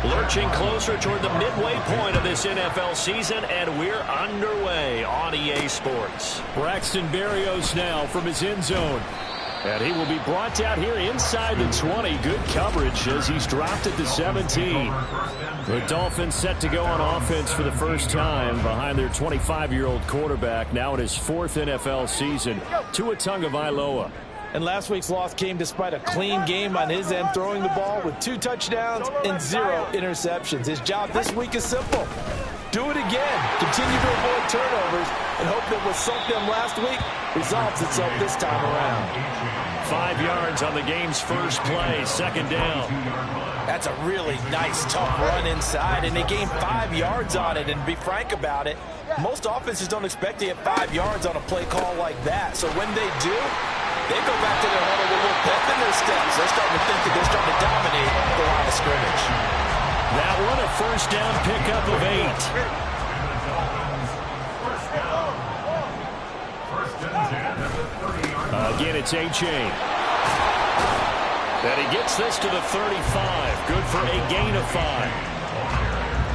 Lurching closer toward the midway point of this NFL season, and we're underway on EA Sports. Braxton Berrios now from his end zone. And he will be brought down here inside the 20. Good coverage as he's dropped at the 17. The Dolphins set to go on offense for the first time behind their 25-year-old quarterback, now in his 4th NFL season, Tua Tagovailoa. And last week's loss came despite a clean game on his end, throwing the ball with 2 touchdowns and 0 interceptions. His job this week is simple. Do it again. Continue to avoid turnovers and hope that what sunk them last week resolves itself this time around. 5 yards on the game's first play, 2nd down. That's a really nice, tough run inside, and they gained 5 yards on it. And to be frank about it, most offenses don't expect to get 5 yards on a play call like that. So when they do, they go back to their huddle with a little pep in their steps. They're starting to think that they're starting to dominate the line of scrimmage. That one a first down pickup of 8. Again, it's A-Chain. And he gets this to the 35. Good for a gain of 5.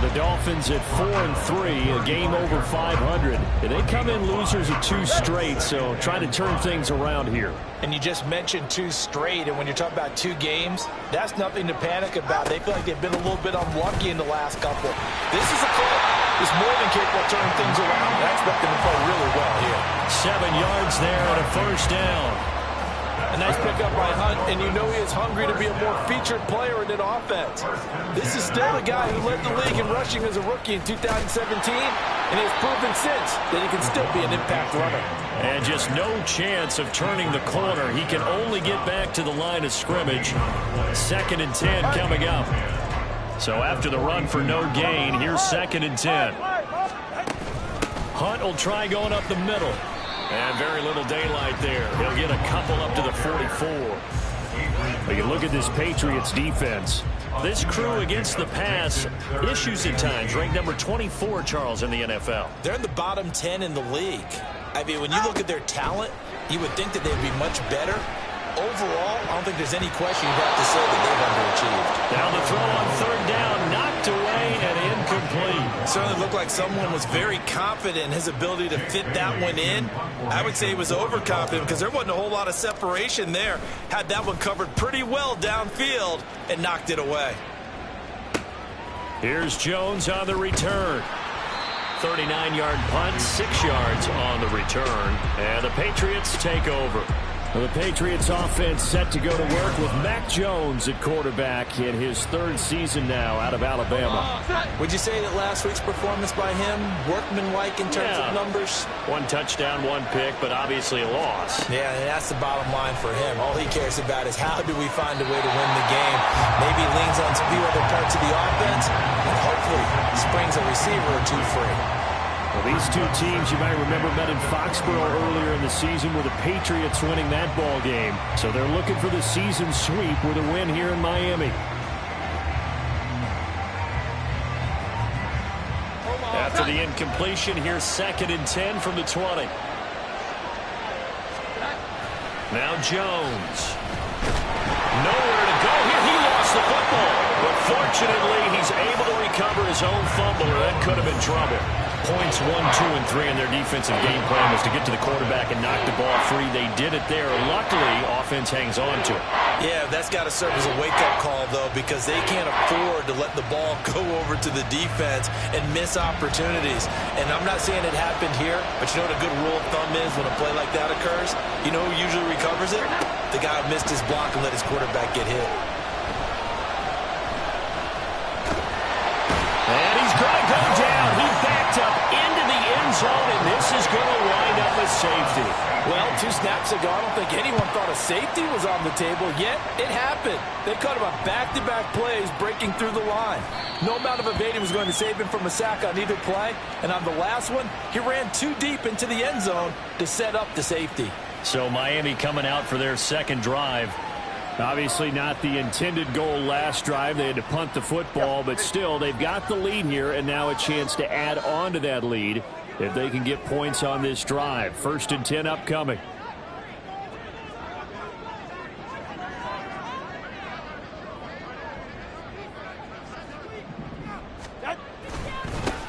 The Dolphins at 4-3, a game over 500. And they come in losers of 2 straight, so trying to turn things around here. And you just mentioned 2 straight, and when you're talking about 2 games, that's nothing to panic about. They feel like they've been a little bit unlucky in the last couple. This is a club that's more than capable of turning things around. I expect them to play really well here. 7 yards there and a first down. A nice pickup by Hunt, and you know he is hungry to be a more featured player in an offense. This is still the guy who led the league in rushing as a rookie in 2017, and has proven since that he can still be an impact runner. And just no chance of turning the corner. He can only get back to the line of scrimmage. 2nd and 10 coming up. So after the run for no gain, here's 2nd and 10. Hunt will try going up the middle. And very little daylight there. He'll get a couple up to the 44. But you look at this Patriots defense. This crew against the pass, issues at times. Ranked number 24, Charles, in the NFL. They're in the bottom 10 in the league. I mean, when you look at their talent, you would think that they'd be much better. Overall, I don't think there's any question you'd have to say that they've underachieved. Now the throw on 3rd down, knocked away and incomplete. It certainly looked like someone was very confident in his ability to fit that one in. I would say he was overconfident because there wasn't a whole lot of separation there. Had that one covered pretty well downfield and knocked it away. Here's Jones on the return. 39-yard punt, 6 yards on the return. And the Patriots take over. The Patriots offense set to go to work with Mac Jones at quarterback in his 3rd season now out of Alabama. Would you say that last week's performance by him, workmanlike in terms of numbers? 1 touchdown, 1 pick, but obviously a loss. Yeah, and that's the bottom line for him. All he cares about is how do we find a way to win the game. Maybe leans on a few other parts of the offense, and hopefully springs a receiver or 2 free. Well, these 2 teams, you might remember, met in Foxborough earlier in the season with the Patriots winning that ball game. So they're looking for the season sweep with a win here in Miami. After the incompletion, here's 2nd and 10 from the 20. Now Jones. Nowhere to go here. He lost the football. But fortunately, he's able to recover his own fumble, or that could have been trouble. Points 1, 2, and 3 in their defensive game plan was to get to the quarterback and knock the ball free. They did it there. Luckily, offense hangs on to it. Yeah, that's got to serve as a wake-up call, though, because they can't afford to let the ball go over to the defense and miss opportunities. And I'm not saying it happened here, but you know what a good rule of thumb is when a play like that occurs? You know who usually recovers it? The guy who missed his block and let his quarterback get hit. And he's going to go down. He backed up into the end zone, and this is going to wind up a safety. Well, 2 snaps ago, I don't think anyone thought a safety was on the table, yet it happened. They cut him on back-to-back plays, breaking through the line. No amount of evading was going to save him from a sack on either play, and on the last one, he ran too deep into the end zone to set up the safety. So Miami coming out for their 2nd drive. Obviously not the intended goal last drive. They had to punt the football, but still, they've got the lead here, and now a chance to add on to that lead if they can get points on this drive. 1st and 10 upcoming.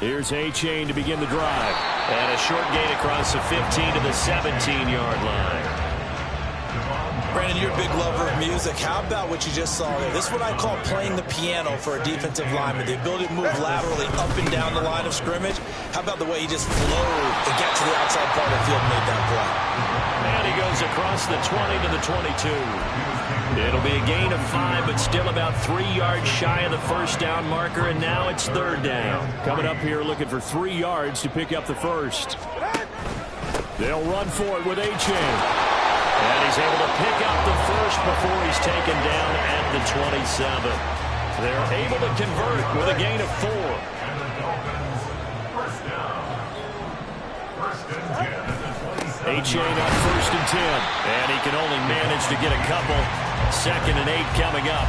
Here's A-Chain to begin the drive. And a short gain across the 15 to the 17-yard line. Brandon, you're a big lover of music. How about what you just saw there? This is what I call playing the piano for a defensive lineman. The ability to move laterally up and down the line of scrimmage. How about the way he just flowed and got to the outside part of the field and made that play? And he goes across the 20 to the 22. It'll be a gain of 5, but still about 3 yards shy of the first down marker, and now it's third down. Coming up here looking for 3 yards to pick up the first. They'll run for it with A-Chain. And he's able to pick up the first before he's taken down at the 27. They're able to convert with a gain of 4. A-Chain on 1st and 10. And he can only manage to get a couple. 2nd and 8 coming up.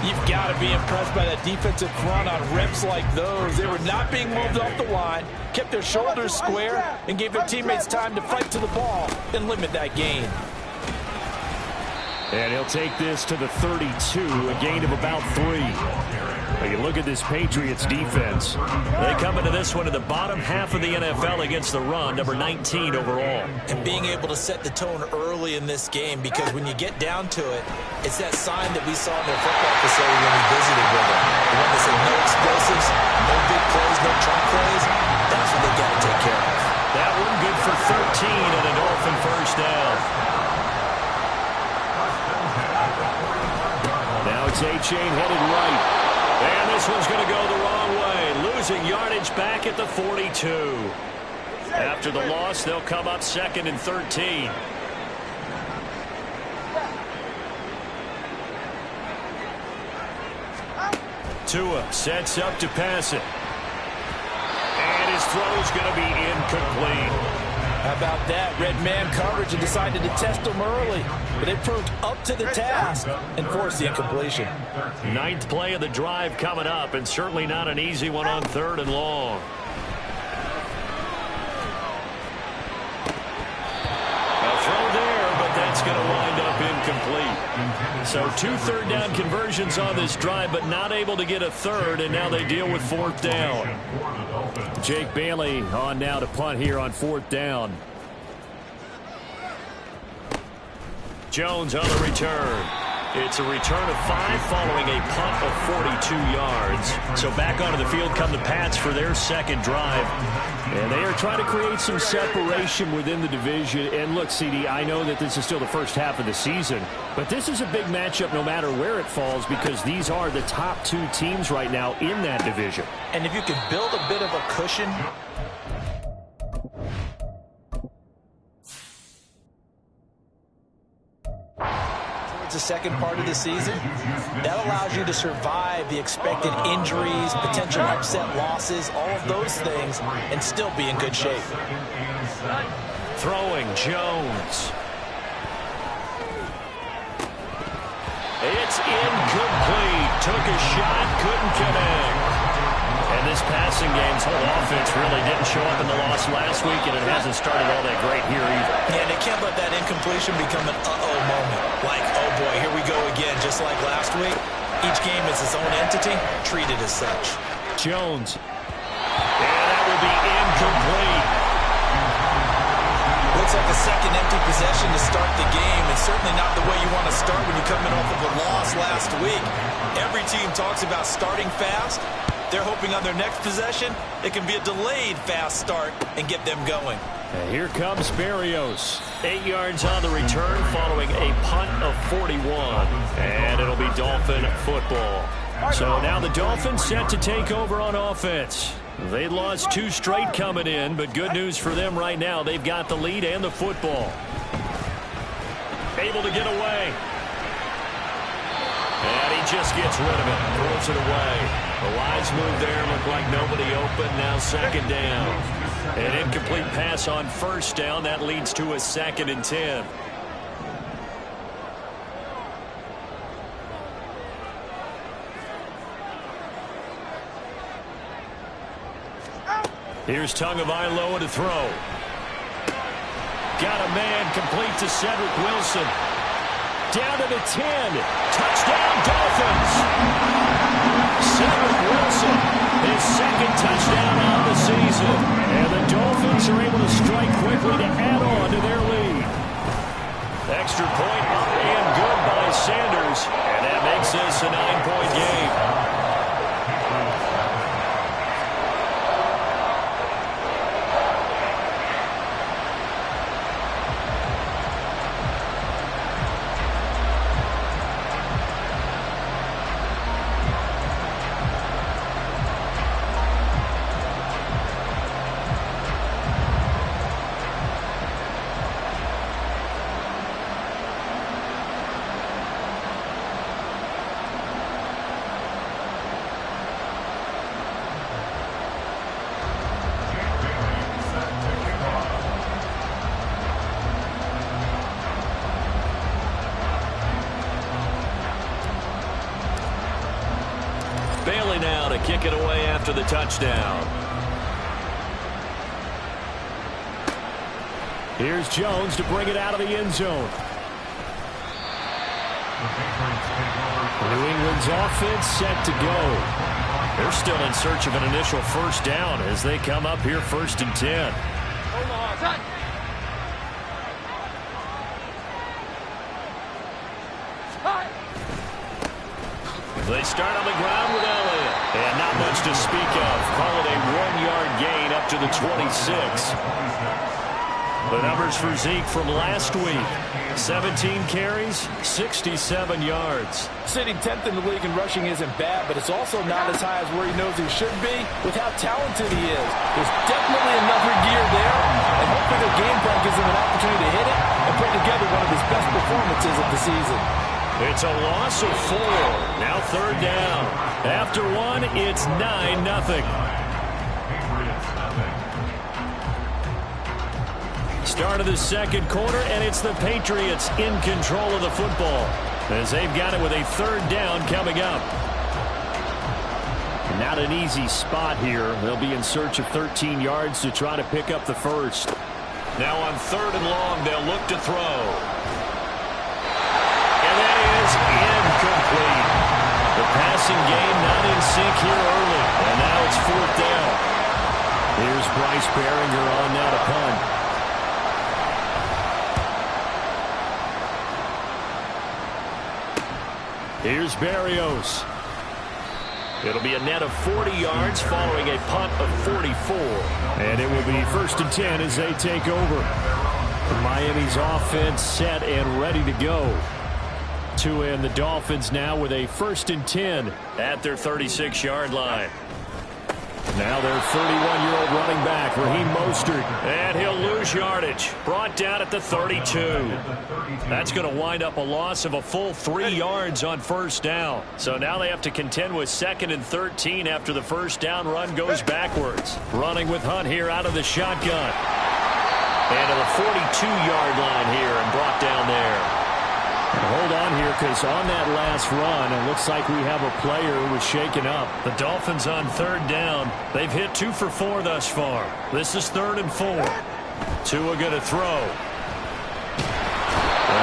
You've got to be impressed by that defensive front on reps like those. They were not being moved off the line, kept their shoulders square, and gave their teammates time to fight to the ball and limit that gain. And he'll take this to the 32, a gain of about 3. You look at this Patriots defense. They come into this one in the bottom half of the NFL against the run, number 19 overall. And being able to set the tone early in this game, because when you get down to it, it's that sign that we saw in their football facility when we visited with them. The one that said no explosives, no big plays, no trunk plays. That's what they got to take care of. That one good for 13 and a Dolphin first down. Now it's A-Chain headed right. And this one's going to go the wrong way. Losing yardage back at the 42. After the loss, they'll come up 2nd and 13. Tua sets up to pass it. And his throw's going to be incomplete. How about that? Red man coverage and decided to test them early. But they proved up to the task and forced the incompletion. 9th play of the drive coming up, and certainly not an easy one on 3rd and long. A throw there, but that's going to wind up incomplete. So 2 third down conversions on this drive, but not able to get a third, and now they deal with 4th down. Jake Bailey on now to punt here on 4th down. Jones on the return. It's a return of 5 following a punt of 42 yards. So back onto the field come the Pats for their 2nd drive. And they are trying to create some separation within the division. And look, CD, I know that this is still the first half of the season, but this is a big matchup no matter where it falls, because these are the top 2 teams right now in that division. And if you can build a bit of a cushion towards the second part of the season, that allows you to survive the expected injuries, potential upset losses, all of those things, and still be in good shape. Throwing Jones. It's incomplete. Took a shot, couldn't connect. And this passing game's whole offense really didn't show up in the loss last week, and it hasn't started all that great here either. Yeah, and they can't let that incompletion become an uh-oh moment. Like, oh boy, here we go again, just like last week. Each game is its own entity, treated as such. Jones. And that will be incomplete. Looks like a second empty possession to start the game, and certainly not the way you want to start when you're coming off of a loss last week. Every team talks about starting fast. They're hoping on their next possession, it can be a delayed fast start and get them going. And here comes Berrios. 8 yards on the return following a punt of 41. And it'll be Dolphin football. So now the Dolphins set to take over on offense. They lost 2 straight coming in, but good news for them right now. They've got the lead and the football. Able to get away. And he just gets rid of it. Throws it away. The wise move there. Looked like nobody open. Now 2nd down. An incomplete pass on 1st down. That leads to a 2nd and 10. Here's Tagovailoa to throw. Got a man complete to Cedric Wilson. Down to the 10. Touchdown, Dolphins. Cedric Wilson His second touchdown on the season. And the Dolphins are able to strike quickly to add on to their lead. Extra point up and good by Sanders. And that makes this a 9-point game. Bailey now to kick it away after the touchdown. Here's Jones to bring it out of the end zone. New England's offense set to go. They're still in search of an initial first down as they come up here 1st and 10. They start on the ground with Elliott. And not much to speak of. Call it a 1-yard gain up to the 26. The numbers for Zeke from last week. 17 carries, 67 yards. Sitting 10th in the league in rushing isn't bad, but it's also not as high as where he knows he should be with how talented he is. There's definitely another gear there, and hopefully their game plan gives him an opportunity to hit it and put together one of his best performances of the season. It's a loss of 4. Now 3rd down. After 1, it's 9-0. Start of the second quarter, and it's the Patriots in control of the football as they've got it with a 3rd down coming up. Not an easy spot here. They'll be in search of 13 yards to try to pick up the first. Now on 3rd and long, they'll look to throw. Incomplete. The passing game not in sync here early. And now it's 4th down. Here's Bryce Behringer on now to punt. Here's Berrios. It'll be a net of 40 yards following a punt of 44. And it will be 1st and 10 as they take over. Miami's offense set and ready to go. And the Dolphins now with a 1st and 10 at their 36-yard line. Now their 31-year-old running back, Raheem Mostert. And he'll lose yardage. Brought down at the 32. That's going to wind up a loss of a full 3 yards on 1st down. So now they have to contend with 2nd and 13 after the 1st down run goes backwards. Running with Hunt here out of the shotgun. And to the 42-yard line here and brought down there. Hold on here, because on that last run, it looks like we have a player who was shaken up. The Dolphins on 3rd down. They've hit 2 for 4 thus far. This is 3rd and 4. Tua going to throw.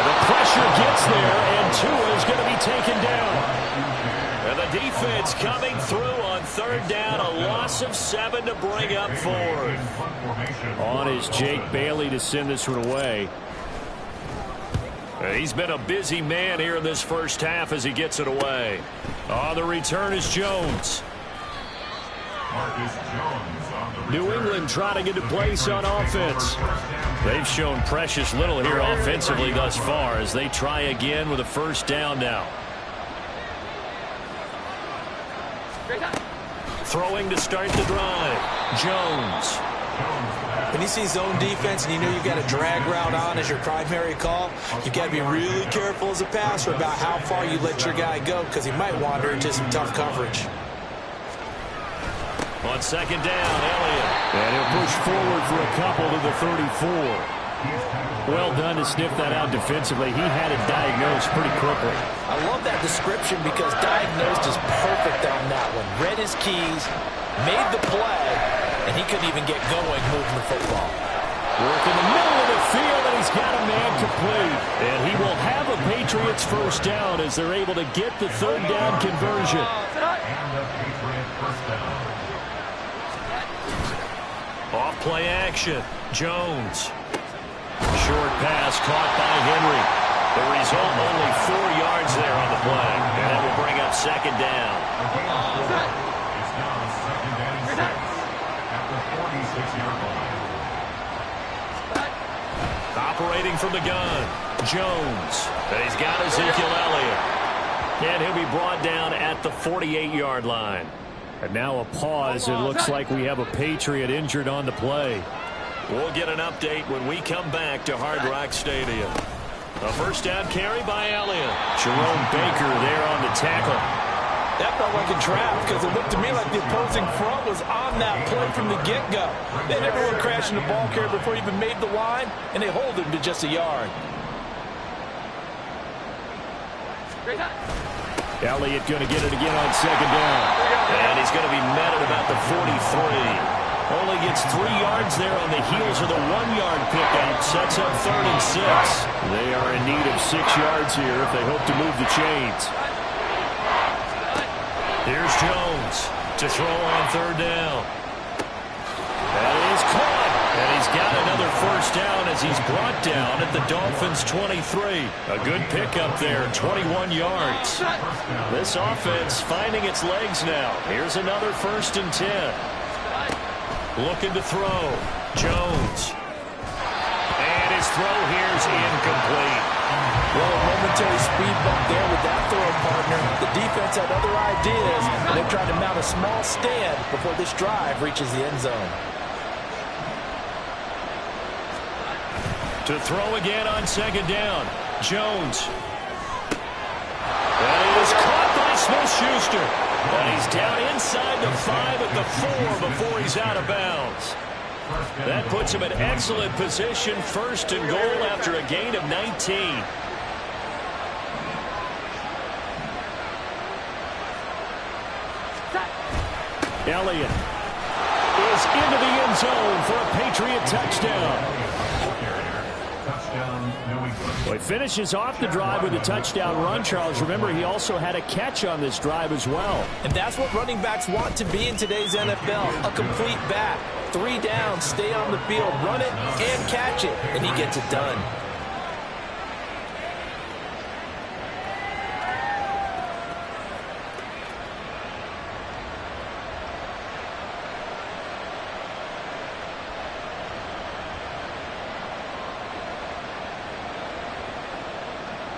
The pressure gets there, and Tua is going to be taken down. And the defense coming through on 3rd down. A loss of 7 to bring up 4th. On is Jake Bailey to send this one away. He's been a busy man here in this 1st half as he gets it away. On the return is Jones. New England trying to get into place on offense. They've shown precious little here offensively thus far as they try again with a 1st down now. Throwing to start the drive. Jones. When you see zone defense and you know you've got a drag route on as your primary call, you've got to be really careful as a passer about how far you let your guy go because he might wander into some tough coverage. On 2nd down, Elliott. And he'll push forward for a couple to the 34. Well done to sniff that out defensively. He had it diagnosed pretty quickly. I love that description because diagnosed is perfect on that one. Read his keys, made the play, and he couldn't even get going moving the football. Work in the middle of the field, and he's got a man complete. And he will have a Patriots 1st down as they're able to get the 3rd down conversion. Off play action. Jones. Short pass caught by Henry. The result, only 4 yards there on the play. And that will bring up second down. It's now second and 6 at the 46-yard line. Operating from the gun. Jones. And he's got Ezekiel Elliott. And he'll be brought down at the 48-yard line. And now a pause. It looks like we have a Patriot injured on the play. We'll get an update when we come back to Hard Rock Stadium. A first down carry by Elliott. Jerome Baker there on the tackle. That felt like a trap because it looked to me like the opposing front was on that play from the get-go. They had everyone crashing the ball carrier before he even made the line, and they hold him to just a yard. Elliott going to get it again on second down. And he's going to be met at about the 43. Only gets 3 yards there on the heels of the 1-yard pickup. Sets up 3rd and 6. They are in need of 6 yards here if they hope to move the chains. Here's Jones to throw on 3rd down. That is caught. And he's got another first down as he's brought down at the Dolphins' 23. A good pickup there, 21 yards. This offense finding its legs now. Here's another 1st and 10. Looking to throw. Jones. And his throw here's incomplete. Well, a momentary speed bump there with that throw partner. The defense had other ideas, and they're trying to mount a small stand before this drive reaches the end zone. To throw again on 2nd down. Jones. That is caught by Smith-Schuster. And he's down inside the 5 at the 4 before he's out of bounds. That puts him in excellent position, 1st and goal after a gain of 19. Elliott is into the end zone for a Patriot touchdown. Well, he finishes off the drive with a touchdown run, Charles. Remember, he also had a catch on this drive as well. And that's what running backs want to be in today's NFL, a complete back. 3 downs, stay on the field, run it, and catch it, and he gets it done.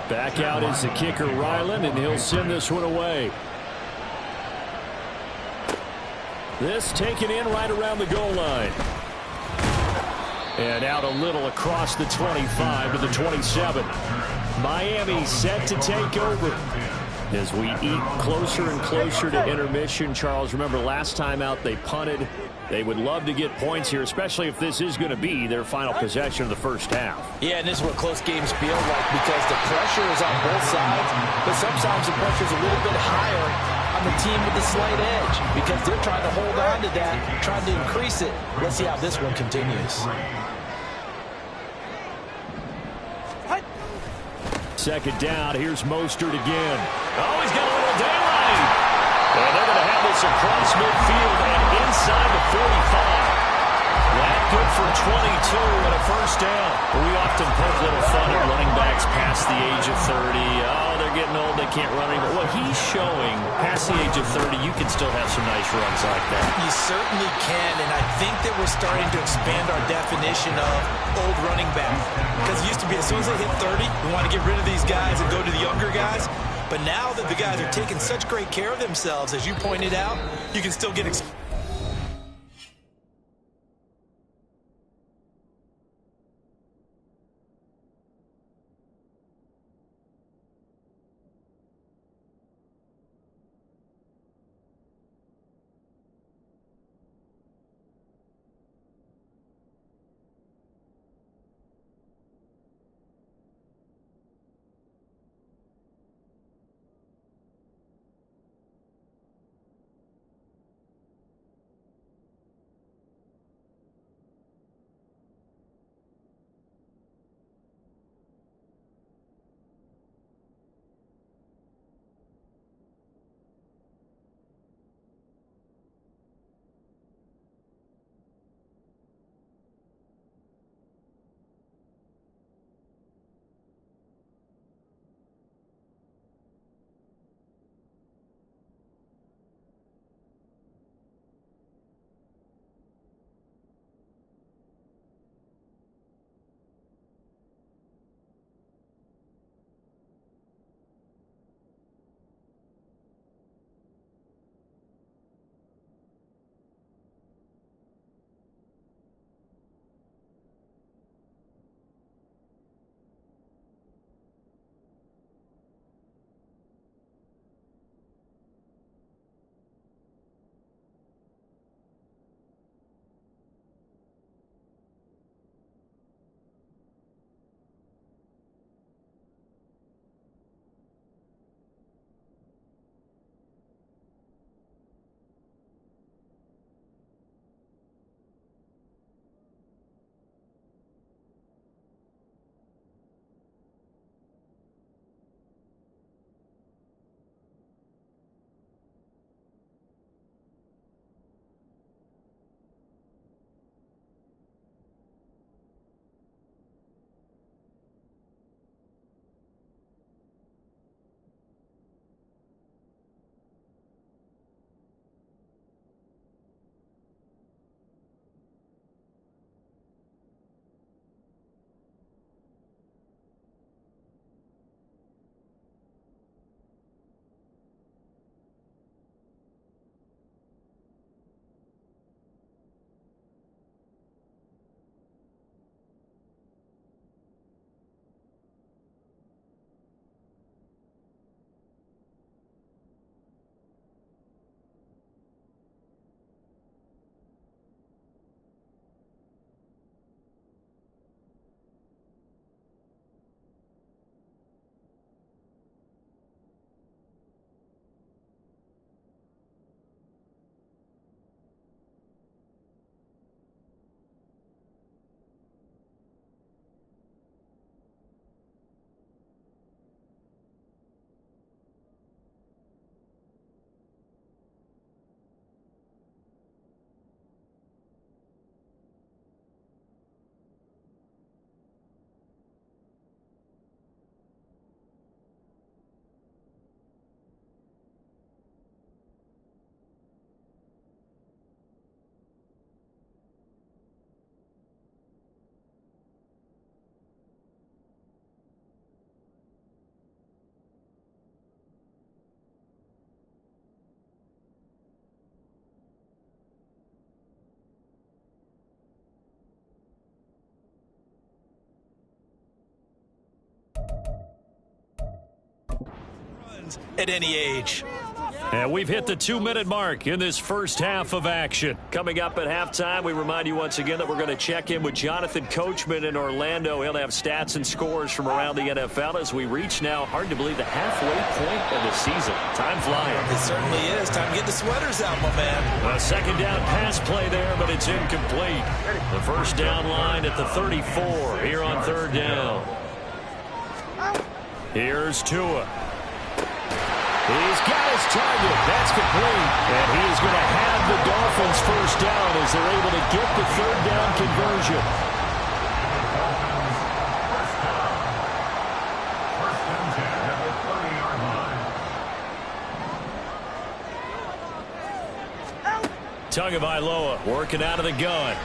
Back out is the kicker, Ryland, and he'll send this one away. This taken in right around the goal line. And out a little across the 25 to the 27. Miami set to take over. As we eat closer and closer to intermission, Charles, remember last time out they punted. They would love to get points here, especially if this is going to be their final possession of the first half. Yeah, and this is what close games feel like because the pressure is on both sides, but sometimes the pressure is a little bit higher on the team with the slight edge because they're trying to hold on to that, trying to increase it. Let's see how this one continues. Second down, here's Mostert again. Oh, he's got a little daylight. And they're going to have this across midfield and inside the 45. That good for 22 and a first down. We often poke little fun at running backs past the age of 30. Oh, they're getting old, they can't run anymore. Well, he's showing past the age of 30, you can still have some nice runs like that. You certainly can, and I think that we're starting to expand our definition of old running back. Because it used to be as soon as they hit 30, we want to get rid of these guys and go to the younger guys. But now that the guys are taking such great care of themselves, as you pointed out, you can still get wins at any age. And we've hit the 2-minute mark in this first half of action. Coming up at halftime, we remind you once again that we're going to check in with Jonathan Coachman in Orlando. He'll have stats and scores from around the NFL as we reach now, hard to believe, the halfway point of the season. Time flying. It certainly is. Time to get the sweaters out, my man. A second down pass play there, but it's incomplete. The first down line at the 34 here on third down. Here's Tua. He's got his target. That's complete. And he is going to have the Dolphins first down as they're able to get the third down conversion. First down 10 at the 30-yard line. Tagovailoa working out of the gun.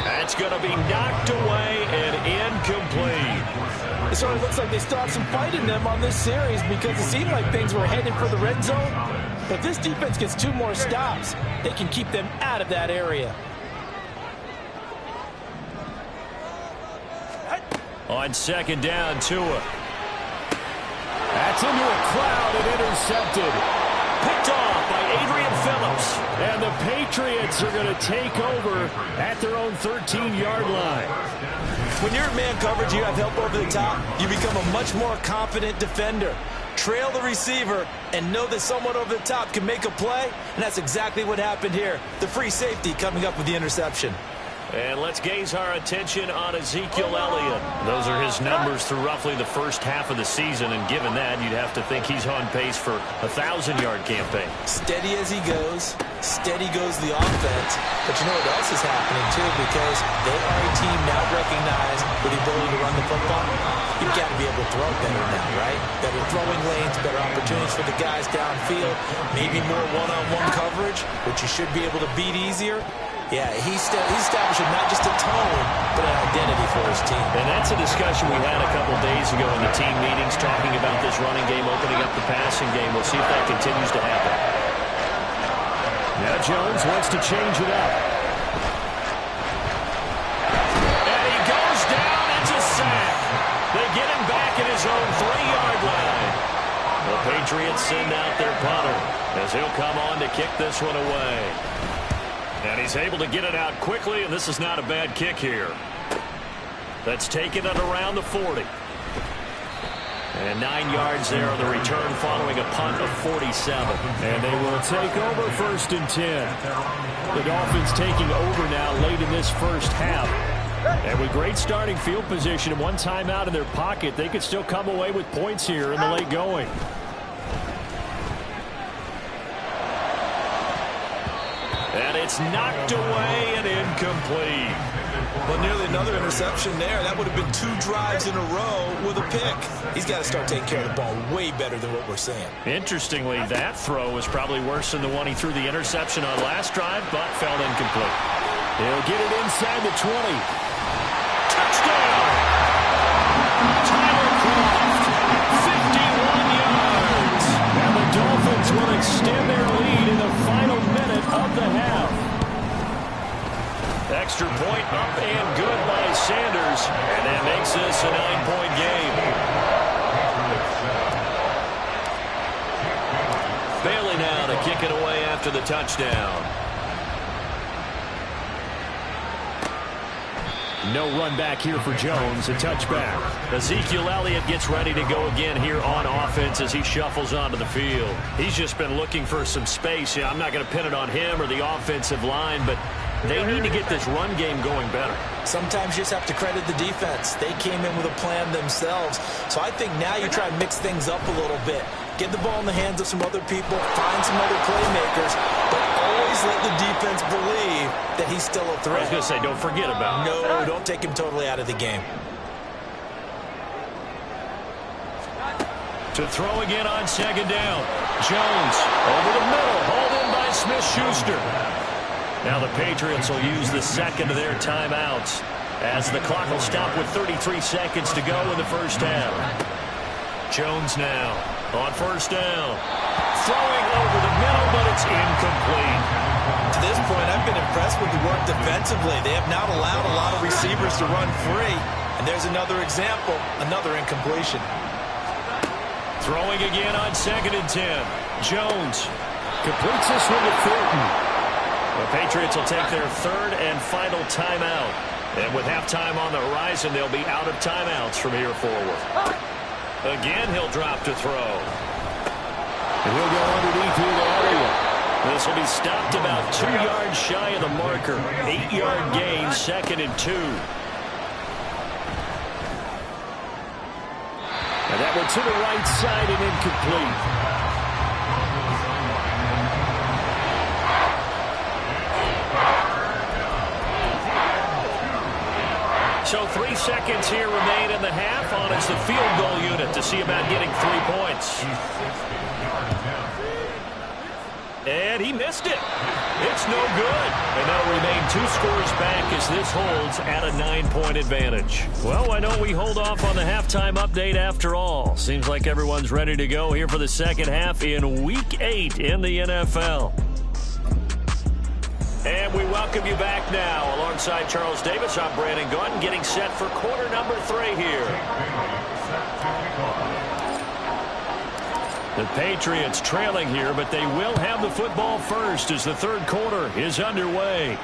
That's going to be knocked away and incomplete. It sort of looks like they still have some fight in them on this series because it seemed like things were headed for the red zone. But if this defense gets 2 more stops, they can keep them out of that area. On second down, Tua. That's into a crowd and intercepted. Picked off by Adrian Phillips. And the Patriots are going to take over at their own 13-yard line. When you're in man coverage, you have help over the top, you become a much more confident defender. Trail the receiver and know that someone over the top can make a play, and that's exactly what happened here. The free safety coming up with the interception. And let's gaze our attention on Ezekiel Elliott. Those are his numbers through roughly the first half of the season, and given that, you'd have to think he's on pace for a 1,000-yard campaign. Steady as he goes, steady goes the offense. But you know what else is happening, too, because they are a team now recognized with the ability to run the football. You've got to be able to throw better now, right? Better throwing lanes, better opportunities for the guys downfield, maybe more one-on-one coverage, which you should be able to beat easier. Yeah, he's establishing not just a tone, but an identity for his team. And that's a discussion we had a couple days ago in the team meetings, talking about this running game, opening up the passing game. We'll see if that continues to happen. Now Jones wants to change it up. And he goes down. It's a sack. They get him back at his own 3-yard line. The Patriots send out their punter as he'll come on to kick this one away. And he's able to get it out quickly, and this is not a bad kick here. That's taken it around the 40. And 9 yards there on the return following a punt of 47. And they will take over first and 10. The Dolphins taking over now late in this first half. And with great starting field position and one timeout in their pocket, they could still come away with points here in the late going. And it's knocked away and incomplete. Well, nearly another interception there. That would have been 2 drives in a row with a pick. He's got to start taking care of the ball way better than what we're seeing. Interestingly, that throw was probably worse than the one he threw the interception on last drive, but fell incomplete. He'll get it inside the 20. Touchdown! Tyler Croft, 51 yards. And the Dolphins will extend their lead in the final minute of the half. Extra point up and good by Sanders. And that makes this a 9-point game. Bailey now to kick it away after the touchdown. No run back here for Jones. A touchback. Ezekiel Elliott gets ready to go again here on offense as he shuffles onto the field. He's just been looking for some space. Yeah, I'm not going to pin it on him or the offensive line, but they need to get this run game going better. Sometimes you just have to credit the defense. They came in with a plan themselves. So I think now you try and mix things up a little bit. Get the ball in the hands of some other people, find some other playmakers, but always let the defense believe that he's still a threat. I was going to say, don't forget about him. No, don't take him totally out of the game. To throw again on second down. Jones over the middle, hauled in by Smith-Schuster. Now the Patriots will use the second of their timeouts as the clock will stop with 33 seconds to go in the first half. Jones now on first down. Throwing over the middle, but it's incomplete. To this point, I've been impressed with the work defensively. They have not allowed a lot of receivers to run free. And there's another example, another incompletion. Throwing again on 2nd and 10. Jones completes this one to Fulton. The Patriots will take their 3rd and final timeout. And with halftime on the horizon, they'll be out of timeouts from here forward. Again, he'll drop to throw. And he'll go underneath here to Elliott. This will be stopped about 2 yards shy of the marker. 8-yard gain, 2nd and 2. And that one to the right side and incomplete. So 3 seconds here remain in the half. On it's the field goal unit to see about getting 3 points. And he missed it. It's no good. And they'll remain 2 scores back as this holds at a 9-point advantage. Well, why don't we hold off on the halftime update after all? Seems like everyone's ready to go here for the second half in Week 8 in the NFL. And we welcome you back now. Alongside Charles Davis, I'm Brandon Gaudin, getting set for quarter number 3 here. The Patriots trailing here, but they will have the football first as the 3rd quarter is underway.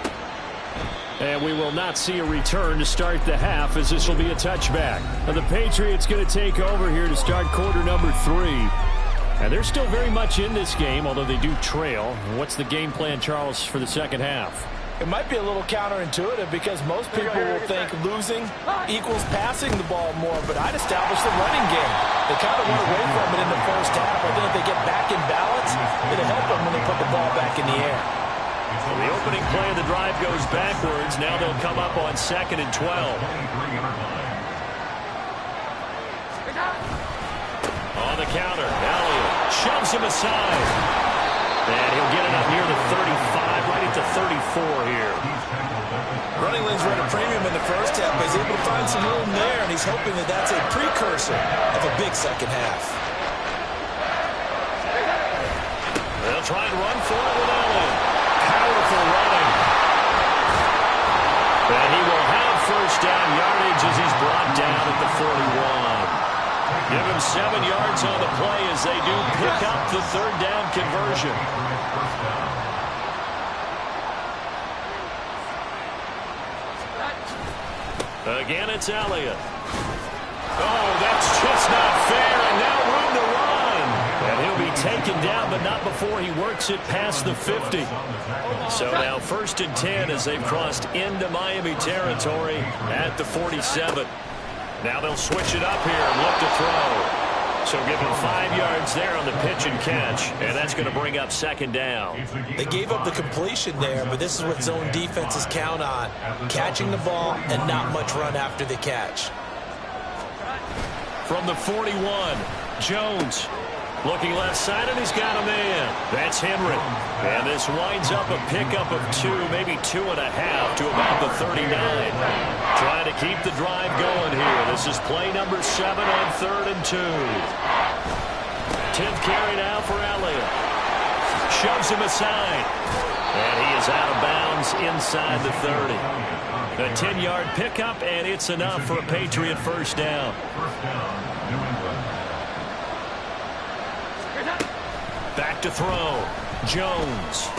And we will not see a return to start the half, as this will be a touchback. Now the Patriots going to take over here to start quarter number 3. And they're still very much in this game, although they do trail. What's the game plan, Charles, for the second half? It might be a little counterintuitive because most people will think losing equals passing the ball more, but I'd establish the running game. They kind of went away from it in the first half. I think if they get back in balance, it'll help them when they put the ball back in the air. Well, the opening play of the drive goes backwards. Now they'll come up on 2nd and 12. On the counter, Elliott shoves him aside. And he'll get it up near the 35, right at the 34 here. Running lanes run a premium in the first half, but he's able to find some room there, and he's hoping that that's a precursor of a big second half. They'll try and run for it with Elliott. Powerful running. And he will have first down yardage as he's brought down at the 41. Give him 7 yards on the play as they do pick up the 3rd down conversion. Again, it's Elliott. Oh, that's just not fair, and now room to run. And he'll be taken down, but not before he works it past the 50. So now 1st and 10 as they've crossed into Miami territory at the 47. Now they'll switch it up here and look to throw. So give him 5 yards there on the pitch and catch, and that's going to bring up 2nd down. They gave up the completion there, but this is what zone defenses count on. Catching the ball and not much run after the catch. From the 41, Jones looking left side, and he's got a man. That's Henry. And this winds up a pickup of 2, maybe 2.5 to about the 39. Trying to keep the drive going here. This is play number 7 on 3rd and 2. 10th carry now for Elliott. Shoves him aside. And he is out of bounds inside the 30. A 10-yard pickup, and it's enough for a Patriot first down. Back to throw. Jones.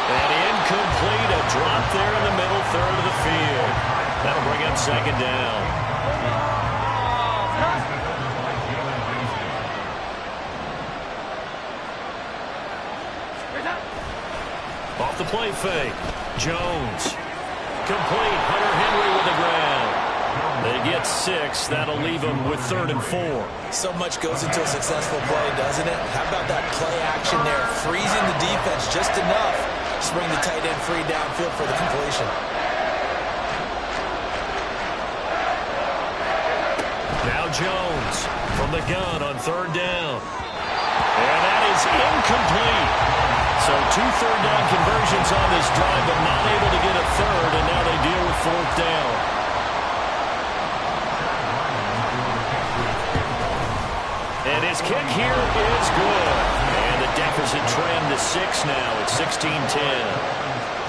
And incomplete. A drop there in the middle 3rd of the field. That'll bring up 2nd down. Off the play fake. Jones. Complete. Hunter Henry with the ground. They get 6. That'll leave them with 3rd and 4. So much goes into a successful play, doesn't it? How about that play action there? Freezing the defense just enough to bring the tight end free downfield for the completion. Now Jones from the gun on 3rd down. And that is incomplete. So 2 third down conversions on this drive, but not able to get a 3rd, and now they deal with 4th down. And his kick here is good. And the deficit trimmed to 6 now. It's 16-10.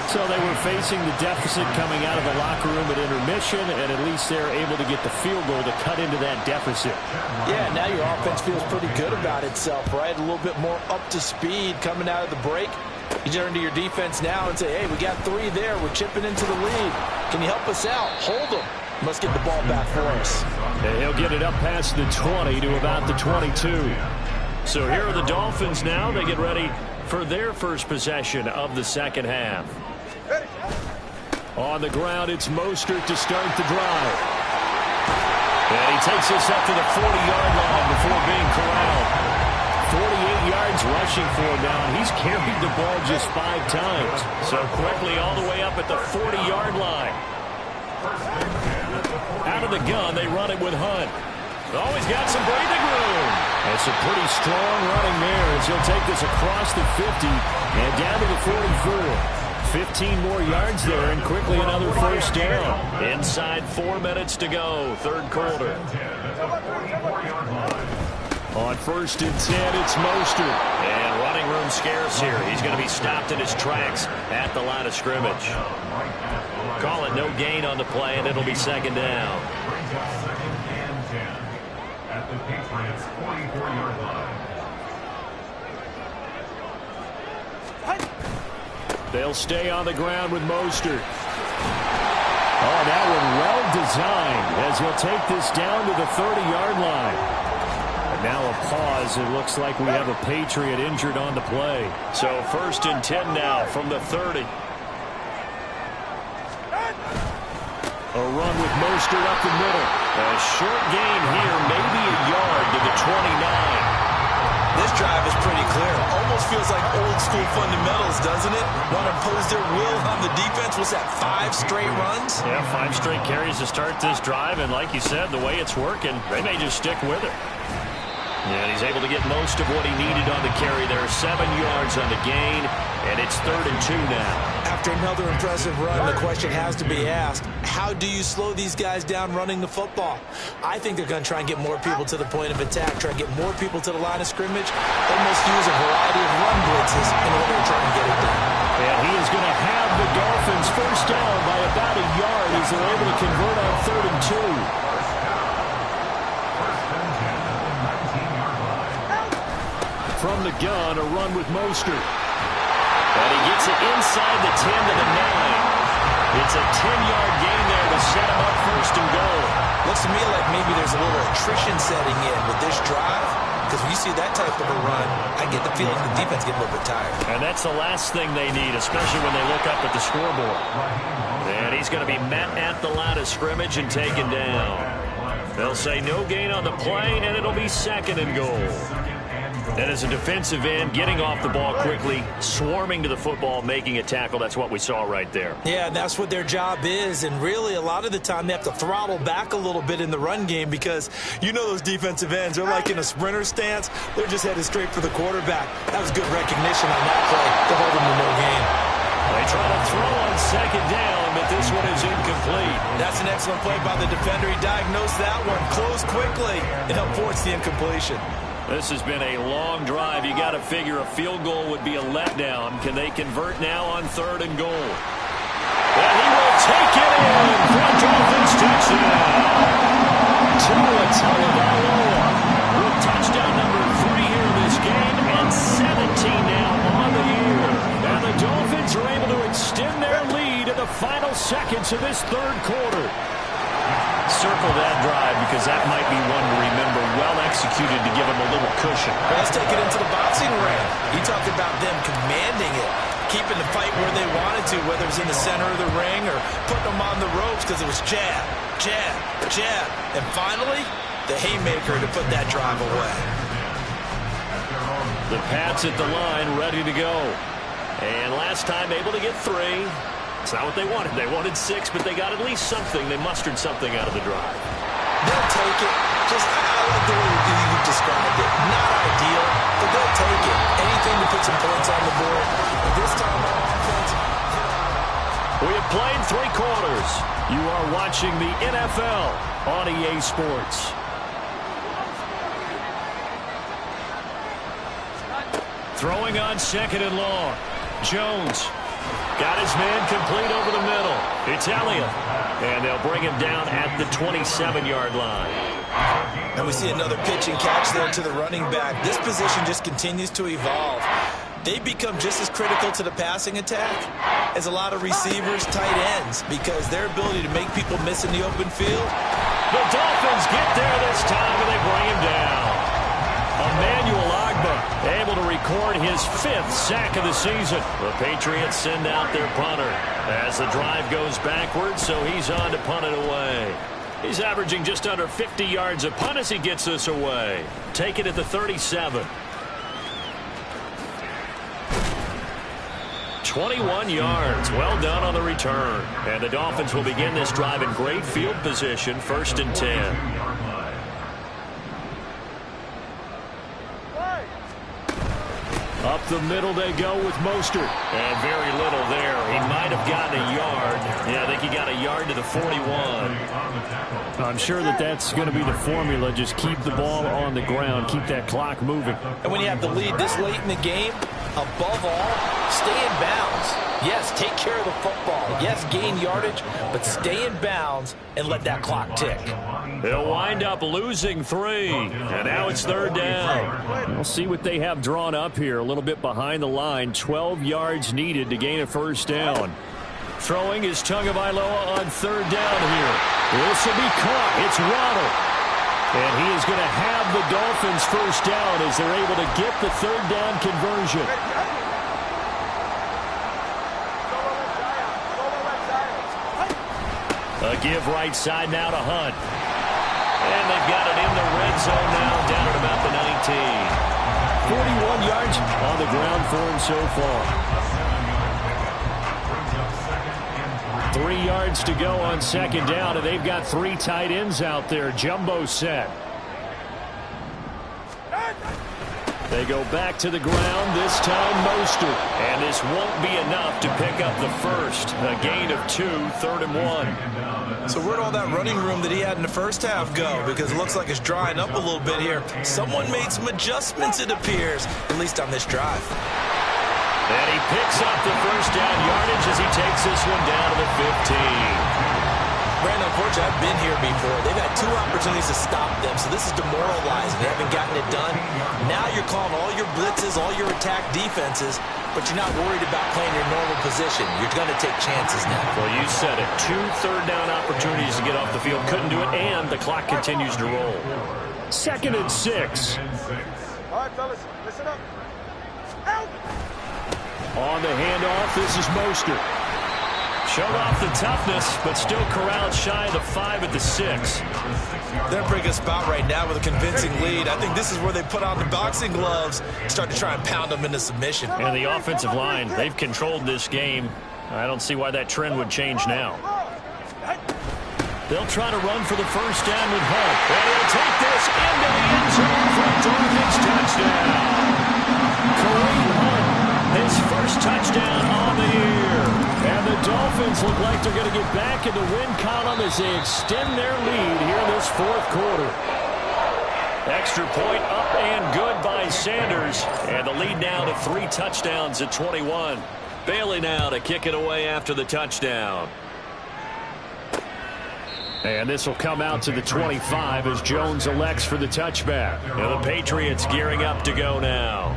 So they were facing the deficit coming out of the locker room at intermission, and at least they're able to get the field goal to cut into that deficit. Yeah, now your offense feels pretty good about itself, right? A little bit more up to speed coming out of the break. You turn to your defense now and say, hey, we got 3 there. We're chipping into the lead. Can you help us out? Hold them. Let's get the ball back for us. And he'll get it up past the 20 to about the 22. So here are the Dolphins now. They get ready for their first possession of the second half. On the ground, it's Mostert to start the drive. And he takes this up to the 40-yard line before being corralled. 48 yards rushing for him now, and he's carried the ball just 5 times. So quickly all the way up at the 40-yard line. Out of the gun, they run it with Hunt. Oh, he's got some breathing room. That's a pretty strong running there as he'll take this across the 50 and down to the 44. 15 more yards there, and quickly another first down. Inside 4 minutes to go, third quarter. On 1st and 10, it's Mostert. And running room scarce here. He's going to be stopped in his tracks at the line of scrimmage. Call it no gain on the play, and it'll be second down. At the Patriots' 44-yard line. They'll stay on the ground with Mostert. Oh, that one well designed as he'll take this down to the 30-yard line. And now a pause. It looks like we have a Patriot injured on the play. So 1st and 10 now from the 30. A run with Mostert up the middle. A short gain here, maybe a yard to the 29. This drive is pretty clear. Almost feels like old school fundamentals, doesn't it? Want to impose their will on the defense. Was that 5 straight runs? Yeah, 5 straight carries to start this drive, and like you said, the way it's working, they may just stick with it. And he's able to get most of what he needed on the carry there. 7 yards on the gain, and it's 3rd and 2 now. After another impressive run, the question has to be asked, how do you slow these guys down running the football? I think they're going to try and get more people to the point of attack, try and get more people to the line of scrimmage, almost use a variety of run blitzes in order to try and get it done. And he is going to have the Dolphins first down by about a yard as they're able to convert on 3rd and 2. From the gun, a run with Mostert. And he gets it inside the 10 to the 9. It's a 10-yard gain there to set him up 1st and goal. Looks to me like maybe there's a little attrition setting in with this drive, because when you see that type of a run, I get the feeling the defense gets a little bit tired. And that's the last thing they need, especially when they look up at the scoreboard. And he's going to be met at the line of scrimmage and taken down. They'll say no gain on the play, and it'll be 2nd and goal. And as a defensive end, getting off the ball quickly, swarming to the football, making a tackle, that's what we saw right there. Yeah, that's what their job is, and really a lot of the time they have to throttle back a little bit in the run game because you know those defensive ends, they're like in a sprinter stance, they're just headed straight for the quarterback. That was good recognition on that play to hold them to no gain. They try to throw on 2nd down, but this one is incomplete. That's an excellent play by the defender. He diagnosed that one, closed quickly, and helped force the incompletion. This has been a long drive. You got to figure a field goal would be a letdown. Can they convert now on 3rd and goal? And he will take it in for Dolphins touchdown. Tua Tagovailoa with touchdown number 3 here in this game and 17 now on the year. And the Dolphins are able to extend their lead in the final seconds of this 3rd quarter. Circle that drive because that might be one to remember. Well executed to give them a little cushion. Well, let's take it into the boxing ring. You talked about them commanding it, keeping the fight where they wanted to, whether it was in the center of the ring or putting them on the ropes because it was jab, jab, jab. And finally, the haymaker to put that drive away. The Pats at the line, ready to go. And last time able to get 3. It's not what they wanted. They wanted 6, but they got at least something. They mustered something out of the drive. They'll take it. Just, I like the way you described it. Not ideal, but they'll take it. Anything to put some points on the board. And this time on offense. We have played 3 quarters. You are watching the NFL on EA Sports. Throwing on 2nd and long. Jones Got his man complete over the middle. It's Elliott. And they'll bring him down at the 27-yard line. And we see another pitch and catch there to the running back. This position just continues to evolve. They become just as critical to the passing attack as a lot of receivers, tight ends, because their ability to make people miss in the open field. The Dolphins get there this time, and they bring him down. Emmanuel Ogbah able to record his 5th sack of the season. The Patriots send out their punter as the drive goes backwards, so he's on to punt it away. He's averaging just under 50 yards a punt as he gets this away. Take it at the 37. 21 yards. Well done on the return. And the Dolphins will begin this drive in great field position, 1st and 10. Up the middle they go with Mostert. And very little there. He might have gotten a yard. Yeah, I think he got a yard to the 41. I'm sure that's going to be the formula. Just keep the ball on the ground. Keep that clock moving. And when you have the lead this late in the game, above all, stay in bounds. Yes, take care of the football. Yes, gain yardage, but stay in bounds and let that clock tick. They'll wind up losing 3. And now it's 3rd down. We'll see what they have drawn up here. A little bit behind the line. 12 yards needed to gain a 1st down. Throwing is Tagovailoa on 3rd down here. This will be caught. It's Waddle. And he is going to have the Dolphins 1st down as they're able to get the 3rd down conversion. A give right side now to Hunt. And they've got it in the red zone now, down at about the 19. 41 yards on the ground for him so far. 3 yards to go on 2nd down, and they've got 3 tight ends out there. Jumbo set. They go back to the ground, this time Mostert. And this won't be enough to pick up the 1st. A gain of 2, 3rd and 1. So where'd all that running room that he had in the first half go? Because it looks like it's drying up a little bit here. Someone made some adjustments, it appears, at least on this drive. And he picks up the 1st down yardage as he takes this one down to the 15. Brandon, unfortunately, I've been here before. They've had 2 opportunities to stop them, so this is demoralizing. They haven't gotten it done. Now you're calling all your blitzes, all your attack defenses, but you're not worried about playing your normal position. You're going to take chances now. Well, you said it. 2 third down opportunities to get off the field. Couldn't do it, and the clock continues to roll. 2nd and 6. All right, fellas, listen up. Out! On the handoff, this is Mostert. Showed off the toughness, but still corralled shy of the 5 at the 6. They're in a pretty good spot right now with a convincing lead. I think this is where they put on the boxing gloves, start to try and pound them into submission. And the offensive line, they've controlled this game. I don't see why that trend would change now. They'll try to run for the 1st down with Hunt. And he'll take this into the end zone for a Dolphins touchdown. Kareem Hunt, his 1st touchdown on the year. And the Dolphins look like they're going to get back in the win column as they extend their lead here in this 4th quarter. Extra point up and good by Sanders. And the lead now to 3 touchdowns at 21. Bailey now to kick it away after the touchdown. And this will come out to the 25 as Jones elects for the touchback. And the Patriots gearing up to go now.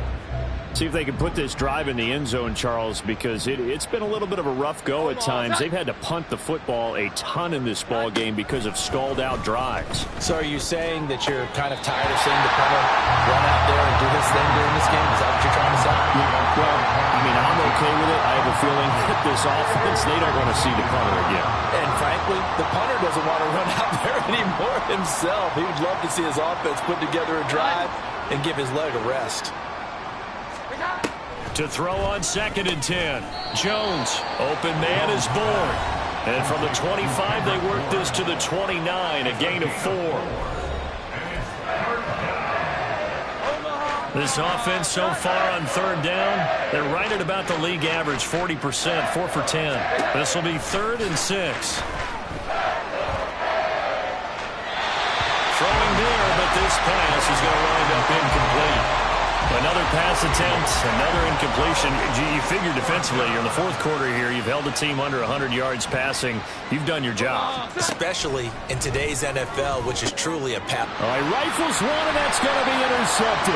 See if they can put this drive in the end zone, Charles, because it's been a little bit of a rough go at times. They've had to punt the football a ton in this ball game because of stalled out drives. So are you saying that you're kind of tired of seeing the punter run out there and do this thing during this game? Is that what you're trying to say? Well, I mean, I'm okay with it. I have a feeling that this offense, they don't want to see the punter again. And frankly, the punter doesn't want to run out there anymore himself. He would love to see his offense put together a drive and give his leg a rest. To throw on 2nd and 10. Jones, open man is born. And from the 25, they work this to the 29, a gain of 4. This offense so far on 3rd down, they're right at about the league average, 40%, 4 for 10. This will be 3rd and 6. Throwing there, but this pass is going to wind up incomplete. Another pass attempt, another incompletion. You figure defensively, you're in the fourth quarter here. You've held the team under 100 yards passing. You've done your job. Especially in today's NFL, which is truly a pass. All right, rifles one, and that's going to be intercepted.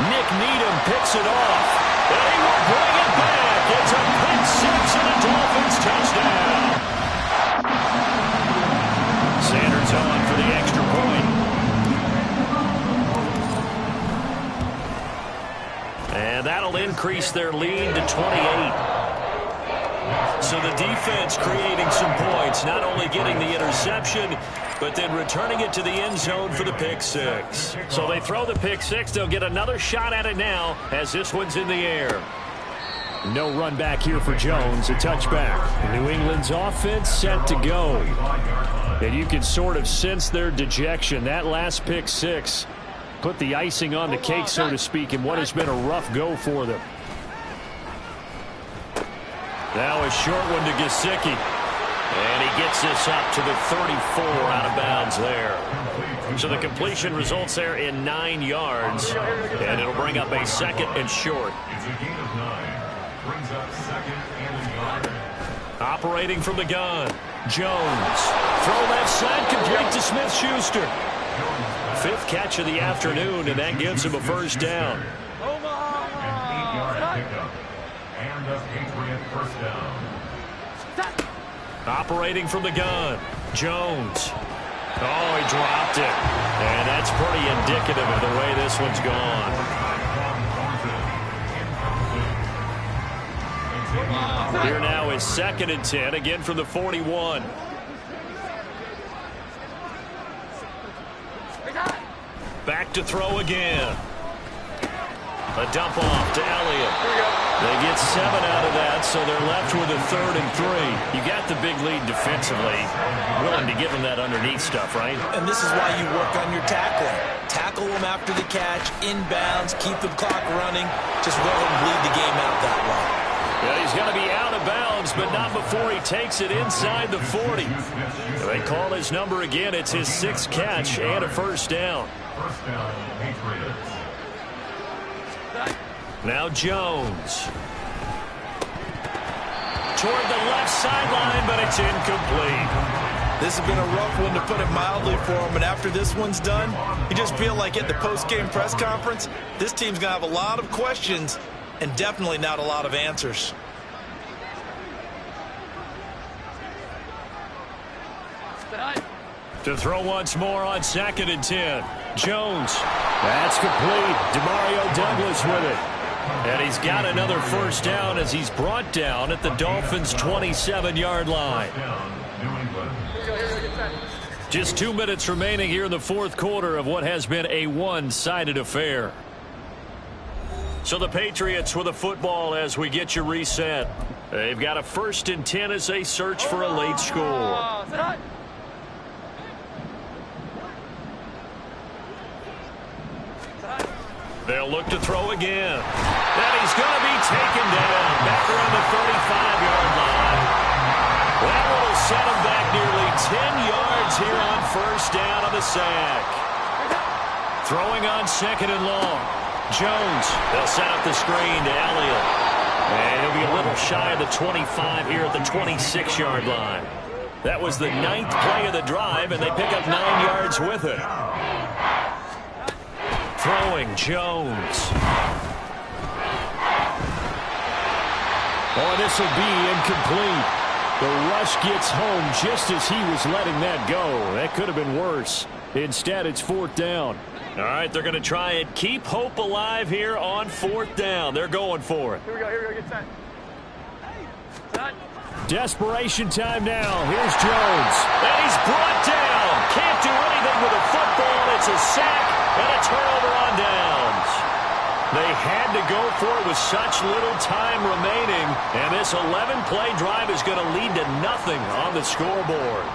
Nick Needham picks it off. And he will bring it back. It's a pick six and a Dolphins touchdown. Sanders on for the extra point. And that'll increase their lead to 28. So the defense creating some points, not only getting the interception, but then returning it to the end zone for the pick six. So they throw the pick six. They'll get another shot at it now as this one's in the air. No run back here for Jones. A touchback. New England's offense set to go. And you can sort of sense their dejection. That last pick six put the icing on the cake, so to speak, in what has been a rough go for them. Now a short one to Gesicki. And he gets this up to the 34 out of bounds there. So the completion results there in 9 yards. And it'll bring up a second and short. It's a gain of 9. Brings up second and a yard. Operating from the gun. Jones. Throw left side, complete to Smith-Schuster. Fifth catch of the afternoon, and that gives him a first down. An 8-yard pickup. And a Patriot first down. Operating from the gun. Jones. Oh, he dropped it. And that's pretty indicative of the way this one's gone. Here now is 2nd and 10, again from the 41. Back to throw again. A dump off to Elliott. They get 7 out of that, so they're left with a 3rd and 3. You got the big lead defensively. Willing to give them that underneath stuff, right? And this is why you work on your tackling. Tackle them after the catch, inbounds, keep the clock running. Just let them bleed the game out that way. Yeah, he's going to be out of bounds, but not before he takes it inside the 40. They call his number again. It's his 6th catch and a first down. First down, Patriots. Now Jones. Toward the left sideline, but it's incomplete. This has been a rough one, to put it mildly, for him. And after this one's done, you just feel like at the post-game press conference, this team's going to have a lot of questions and definitely not a lot of answers. To throw once more on 2nd and 10. Jones. That's complete. Demario Douglas with it. And he's got another first down as he's brought down at the Dolphins' 27-yard line. Just 2 minutes remaining here in the fourth quarter of what has been a one-sided affair. So the Patriots with the football as we get you reset. They've got a 1st and 10 as they search for a late score. They'll look to throw again. And he's going to be taken down back around the 35-yard line. That will set him back nearly 10 yards here on first down on the sack. Throwing on 2nd and long. Jones. They'll set up the screen to Elliott. And he'll be a little shy of the 25 here at the 26-yard line. That was the 9th play of the drive, and they pick up 9 yards with it. Throwing Jones. Oh, this will be incomplete. The rush gets home just as he was letting that go. That could have been worse. Instead, it's 4th down. All right, they're going to try and keep hope alive here on 4th down. They're going for it. Here we go, get set. Desperation time now. Here's Jones. And he's brought down. Can't do anything with a football. It's a sack and a turnover on downs. They had to go for it with such little time remaining. And this 11-play drive is going to lead to nothing on the scoreboard.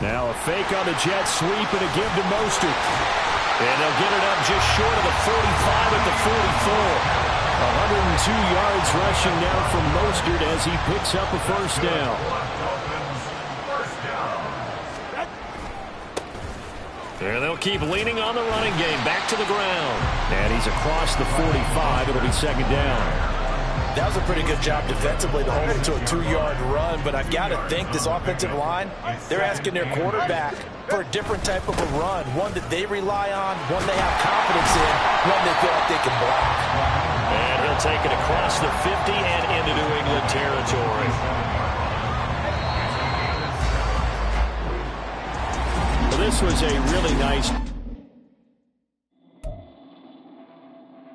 Now a fake on the jet sweep and a give to Mostert. And they'll get it up just short of the 45 at the 44. 102 yards rushing now from Mostert as he picks up a first down. And they'll keep leaning on the running game. Back to the ground. And he's across the 45. It'll be second down. That was a pretty good job defensively to hold him to a 2-yard run, but I've got to think this offensive line, they're asking their quarterback for a different type of a run, one that they rely on, one they have confidence in, one they feel like they can block. And he'll take it across the 50 and into New England territory. Well, this was a really nice